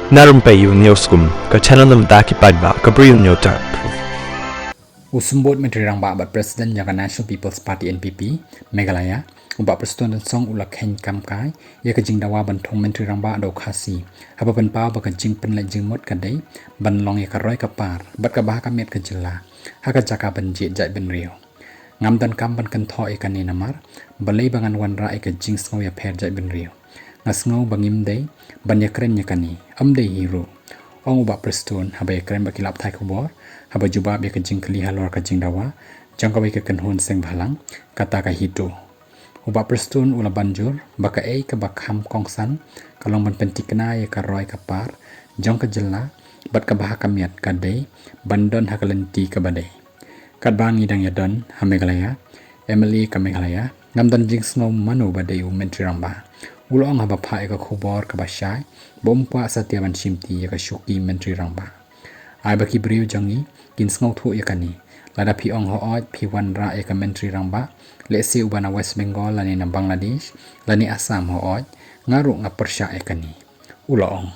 Na Rympei U ka channel nabynta ki paidbah ka Bri U Hynñiewtrep. Usumbot Menteri Rangba Bah Prestone yang National People's Party NPP Meghalaya Bah Prestone dan song ulak hen kamkai ia kejing dawa bantong Menteri Rangba do Khasi apa penpau baka jing penlai jing mot kadai ban long ia karoi kapar bat ka bah kamet kejela haka jaka ban jied jaitbynriew ngam dan kam ban Kynthoh ikan ni namar balai bangan wanra ika jing sngo ya per jaitbynriew ngasngau bangim dei ban ya kren yakani amdei hero ong Bah Prestone habai kren bakilap thai kubor haba jubab ya kejing keli halor kejing dawa jangka wai kenhun seng balang kata ka hidu Bah Prestone ula banjur baka ka bakham kongsan kalong ban pentikna ya karoi kapar jong ka jela bat ka bah kamiat kadai bandon hakalenti ka badai kat bangi dang ya don ha Meghalaya Emily ka Meghalaya ngam dan jing snow manu badai u Menteri Rangba ulong haba phai ka khubor ka basyai bompa satyaban shimti ya ka shuki Menteri Rangba ai baki Bri U jangi kin sngau thu yakani lada phi ong ho oi phi wan ra ya ka Menteri Rangba le se ubana West Bengal lani na Bangladesh lani Assam ho oi ngaru nga persya yakani ulong